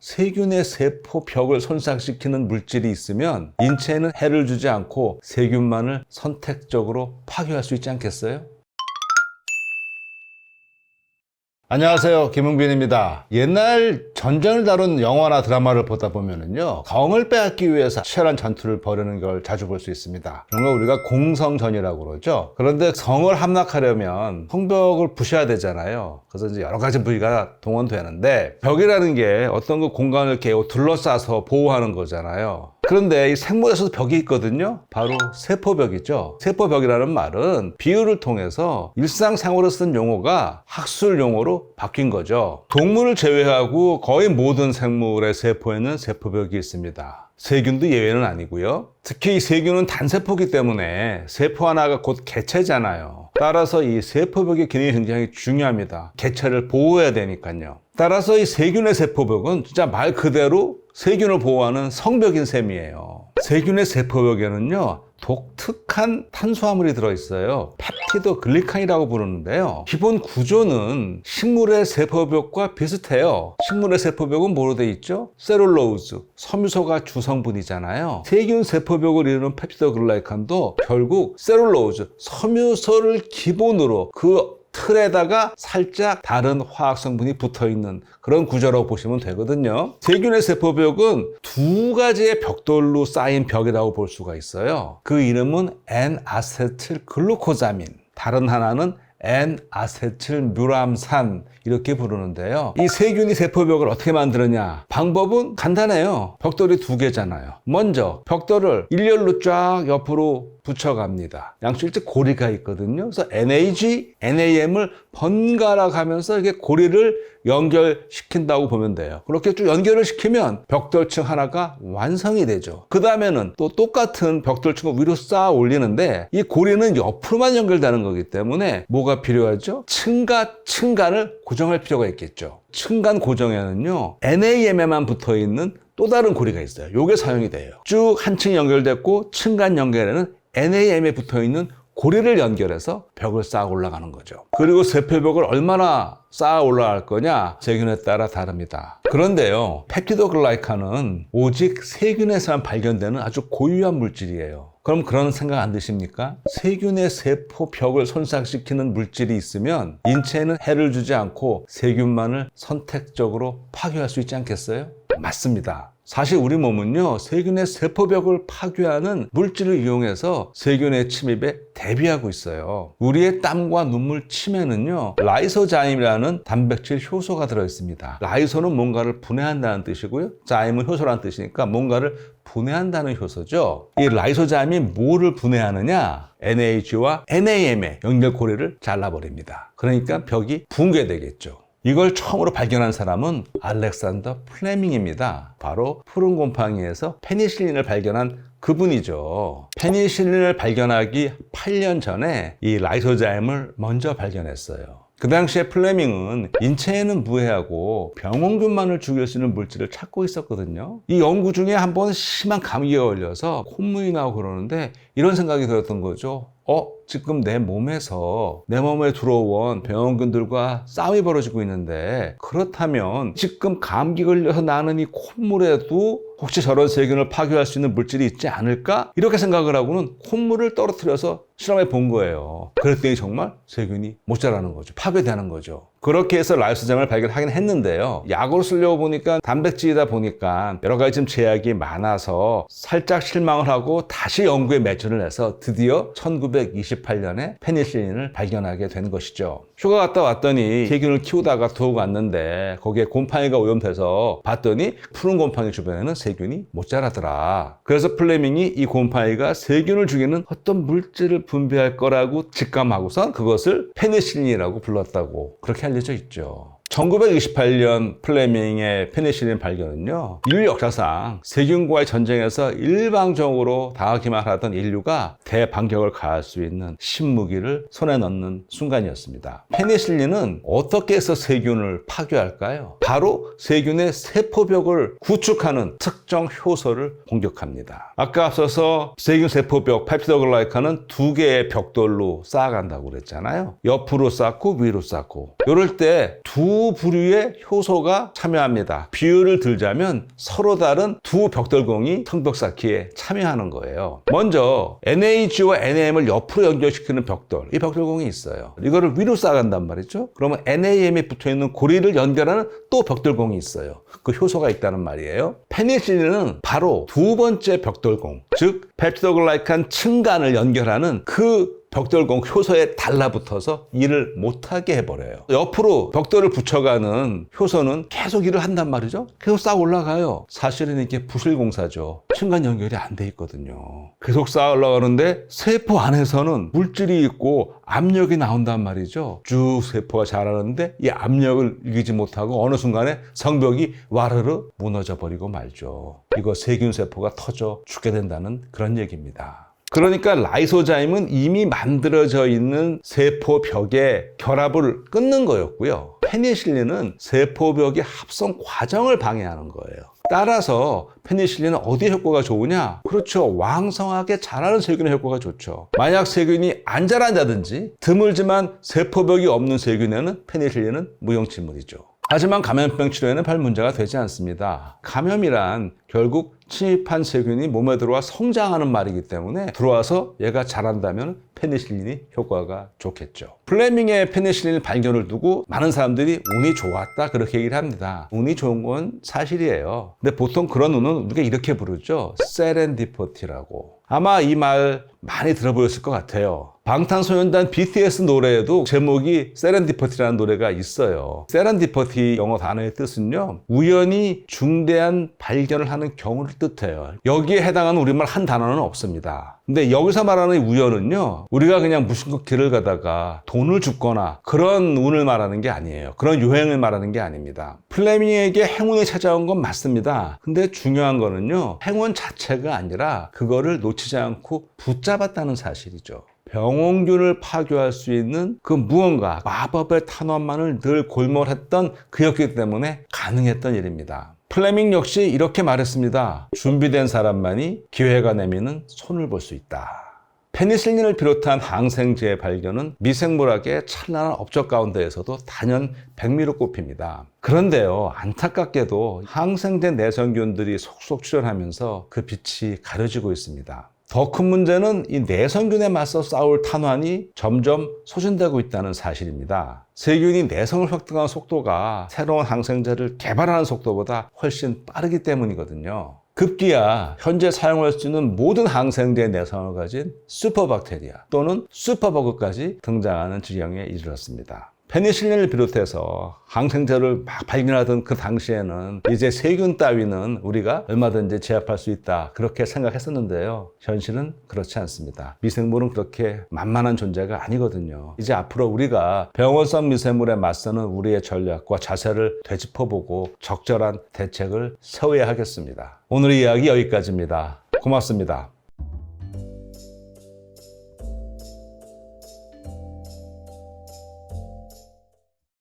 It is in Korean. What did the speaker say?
세균의 세포벽을 손상시키는 물질이 있으면 인체에는 해를 주지 않고 세균만을 선택적으로 파괴할 수 있지 않겠어요? 안녕하세요, 김흥빈입니다. 옛날 전쟁을 다룬 영화나 드라마를 보다 보면은요, 성을 빼앗기 위해서 치열한 전투를 벌이는 걸 자주 볼 수 있습니다. 그런 걸 우리가 공성전이라고 그러죠. 그런데 성을 함락하려면 성벽을 부셔야 되잖아요. 그래서 이제 여러 가지 부위가 동원되는데, 벽이라는 게 어떤 그 공간을 이렇게 둘러싸서 보호하는 거잖아요. 그런데 이 생물에서도 벽이 있거든요. 바로 세포벽이죠. 세포벽이라는 말은 비유를 통해서 일상생활에 쓰는 용어가 학술 용어로 바뀐 거죠. 동물을 제외하고 거의 모든 생물의 세포에는 세포벽이 있습니다. 세균도 예외는 아니고요. 특히 이 세균은 단세포이기 때문에 세포 하나가 곧 개체잖아요. 따라서 이 세포벽의 기능이 굉장히 중요합니다. 개체를 보호해야 되니까요. 따라서 이 세균의 세포벽은 진짜 말 그대로 세균을 보호하는 성벽인 셈이에요. 세균의 세포벽에는요, 독특한 탄수화물이 들어있어요. 펩티도 글리칸이라고 부르는데요. 기본 구조는 식물의 세포벽과 비슷해요. 식물의 세포벽은 뭐로 되어 있죠? 셀룰로즈, 섬유소가 주성분이잖아요. 세균 세포벽을 이루는 펩티도글라이칸도 결국 셀룰로즈, 섬유소를 기본으로 그 틀에다가 살짝 다른 화학 성분이 붙어있는 그런 구조라고 보시면 되거든요. 세균의 세포벽은 두 가지의 벽돌로 쌓인 벽이라고 볼 수가 있어요. 그 이름은 N-아세틸글루코자민, 다른 하나는 N-아세틸뮤람산 이렇게 부르는데요. 이 세균이 세포벽을 어떻게 만드느냐? 방법은 간단해요. 벽돌이 두 개잖아요. 먼저 벽돌을 일렬로 쫙 옆으로 붙여갑니다. 양쪽에 고리가 있거든요. 그래서 NAG, NAM을 번갈아 가면서 이게 고리를 연결시킨다고 보면 돼요. 그렇게 쭉 연결을 시키면 벽돌층 하나가 완성이 되죠. 그 다음에는 또 똑같은 벽돌층을 위로 쌓아 올리는데 이 고리는 옆으로만 연결되는 거기 때문에 뭐가 필요하죠? 층과 층간을 고정할 필요가 있겠죠. 층간 고정에는요, NAM에만 붙어있는 또 다른 고리가 있어요. 요게 사용이 돼요. 쭉 한 층 연결됐고 층간 연결에는 NAM에 붙어있는 고리를 연결해서 벽을 쌓아 올라가는 거죠. 그리고 세포벽을 얼마나 쌓아 올라갈 거냐? 세균에 따라 다릅니다. 그런데요, 펩티도글라이칸은 오직 세균에서만 발견되는 아주 고유한 물질이에요. 그럼 그런 생각 안 드십니까? 세균의 세포벽을 손상시키는 물질이 있으면 인체에는 해를 주지 않고 세균만을 선택적으로 파괴할 수 있지 않겠어요? 맞습니다. 사실 우리 몸은요, 세균의 세포벽을 파괴하는 물질을 이용해서 세균의 침입에 대비하고 있어요. 우리의 땀과 눈물 침에는요, 라이소자임이라는 단백질 효소가 들어있습니다. 라이소는 뭔가를 분해한다는 뜻이고요, 자임은 효소라는 뜻이니까 뭔가를 분해한다는 효소죠. 이 라이소자임이 뭐를 분해하느냐? NAG와 NAM의 연결고리를 잘라버립니다. 그러니까 벽이 붕괴되겠죠. 이걸 처음으로 발견한 사람은 알렉산더 플레밍입니다. 바로 푸른 곰팡이에서 페니실린을 발견한 그분이죠. 페니실린을 발견하기 8년 전에 이 라이소자임을 먼저 발견했어요. 그 당시에 플레밍은 인체에는 무해하고 병원균만을 죽일 수 있는 물질을 찾고 있었거든요. 이 연구 중에 한 번 심한 감기에 걸려서 콧물이 나고 그러는데 이런 생각이 들었던 거죠. 지금 내 몸에 들어온 병원균들과 싸움이 벌어지고 있는데, 그렇다면 지금 감기 걸려서 나는 이 콧물에도 혹시 저런 세균을 파괴할 수 있는 물질이 있지 않을까? 이렇게 생각을 하고는 콧물을 떨어뜨려서 실험해 본 거예요. 그랬더니 정말 세균이 못 자라는 거죠. 파괴되는 거죠. 그렇게 해서 라이소자임을 발견하긴 했는데요, 약을 쓰려고 보니까 단백질이다 보니까 여러 가지 좀 제약이 많아서 살짝 실망을 하고 다시 연구에 매진을 해서 드디어 1928년에 페니실린을 발견하게 된 것이죠. 휴가 갔다 왔더니 세균을 키우다가 두고 갔는데 거기에 곰팡이가 오염돼서 봤더니 푸른 곰팡이 주변에는 세균이 못 자라더라. 그래서 플레밍이 이 곰팡이가 세균을 죽이는 어떤 물질을 분비할 거라고 직감하고선 그것을 페니실린이라고 불렀다고 그렇게 알려져 있죠. 1928년 플레밍의 페니실린 발견은요, 인류 역사상 세균과의 전쟁에서 일방적으로 당하기만 하던 인류가 대반격을 가할 수 있는 신무기를 손에 넣는 순간이었습니다. 페니실린은 어떻게 해서 세균을 파괴할까요? 바로 세균의 세포벽을 구축하는 특정 효소를 공격합니다. 아까 앞서서 세균 세포벽 펩티도글라이칸은 두 개의 벽돌로 쌓아간다고 그랬잖아요. 옆으로 쌓고 위로 쌓고. 이럴 때 두 두 부류의 효소가 참여합니다. 비율을 들자면 서로 다른 두 벽돌공이 성벽 쌓기에 참여하는 거예요. 먼저 NaG와 NaM을 옆으로 연결시키는 벽돌, 이 벽돌공이 있어요. 이거를 위로 쌓아간단 말이죠. 그러면 NaM이 붙어있는 고리를 연결하는 또 벽돌공이 있어요. 그 효소가 있다는 말이에요. 페니실린은 바로 두 번째 벽돌공, 즉 펩티도글라이칸 층간을 연결하는 그 벽돌공 효소에 달라붙어서 일을 못하게 해버려요. 옆으로 벽돌을 붙여가는 효소는 계속 일을 한단 말이죠. 계속 쌓아 올라가요. 사실은 이게 부실공사죠. 층간 연결이 안 돼 있거든요. 계속 쌓아 올라가는데 세포 안에서는 물질이 있고 압력이 나온단 말이죠. 쭉 세포가 자라는데 이 압력을 이기지 못하고 어느 순간에 성벽이 와르르 무너져 버리고 말죠. 이거 세균 세포가 터져 죽게 된다는 그런 얘기입니다. 그러니까 라이소자임은 이미 만들어져 있는 세포벽의 결합을 끊는 거였고요. 페니실린은 세포벽의 합성 과정을 방해하는 거예요. 따라서 페니실린은 어디에 효과가 좋으냐? 그렇죠. 왕성하게 자라는 세균의 효과가 좋죠. 만약 세균이 안 자란다든지 드물지만 세포벽이 없는 세균에는 페니실린은 무용지물이죠. 하지만 감염병 치료에는 별 문제가 되지 않습니다. 감염이란 결국 침입한 세균이 몸에 들어와 성장하는 말이기 때문에 들어와서 얘가 자란다면 페니실린이 효과가 좋겠죠. 플레밍의 페니실린 발견을 두고 많은 사람들이 운이 좋았다 그렇게 얘기를 합니다. 운이 좋은 건 사실이에요. 근데 보통 그런 운은 우리가 이렇게 부르죠. 세렌디퍼티라고. 아마 이 말 많이 들어보셨을 것 같아요. 방탄소년단 BTS 노래에도 제목이 세렌디퍼티라는 노래가 있어요. 세렌디퍼티 영어 단어의 뜻은요, 우연히 중대한 발견을 하는 경우를 뜻해요. 여기에 해당하는 우리말 한 단어는 없습니다. 근데 여기서 말하는 우연은요, 우리가 그냥 무슨 길을 가다가 돈을 줍거나 그런 운을 말하는 게 아니에요. 그런 요행을 말하는 게 아닙니다. 플레밍에게 행운이 찾아온 건 맞습니다. 근데 중요한 거는요, 행운 자체가 아니라 그거를 놓치지 않고 붙잡았다는 사실이죠. 병원균을 파괴할 수 있는 그 무언가, 마법의 탄환만을 늘 골몰했던 그였기 때문에 가능했던 일입니다. 플레밍 역시 이렇게 말했습니다. 준비된 사람만이 기회가 내미는 손을 볼 수 있다. 페니실린을 비롯한 항생제의 발견은 미생물학의 찬란한 업적 가운데에서도 단연 백미로 꼽힙니다. 그런데요, 안타깝게도 항생제 내성균들이 속속 출현하면서 그 빛이 가려지고 있습니다. 더 큰 문제는 이 내성균에 맞서 싸울 탄환이 점점 소진되고 있다는 사실입니다. 세균이 내성을 획득하는 속도가 새로운 항생제를 개발하는 속도보다 훨씬 빠르기 때문이거든요. 급기야 현재 사용할 수 있는 모든 항생제의 내성을 가진 슈퍼박테리아 또는 슈퍼버그까지 등장하는 지경에 이르렀습니다. 페니실린을 비롯해서 항생제를 막 발견하던 그 당시에는 이제 세균 따위는 우리가 얼마든지 제압할 수 있다 그렇게 생각했었는데요. 현실은 그렇지 않습니다. 미생물은 그렇게 만만한 존재가 아니거든요. 이제 앞으로 우리가 병원성 미생물에 맞서는 우리의 전략과 자세를 되짚어보고 적절한 대책을 세워야 하겠습니다. 오늘의 이야기 여기까지입니다. 고맙습니다.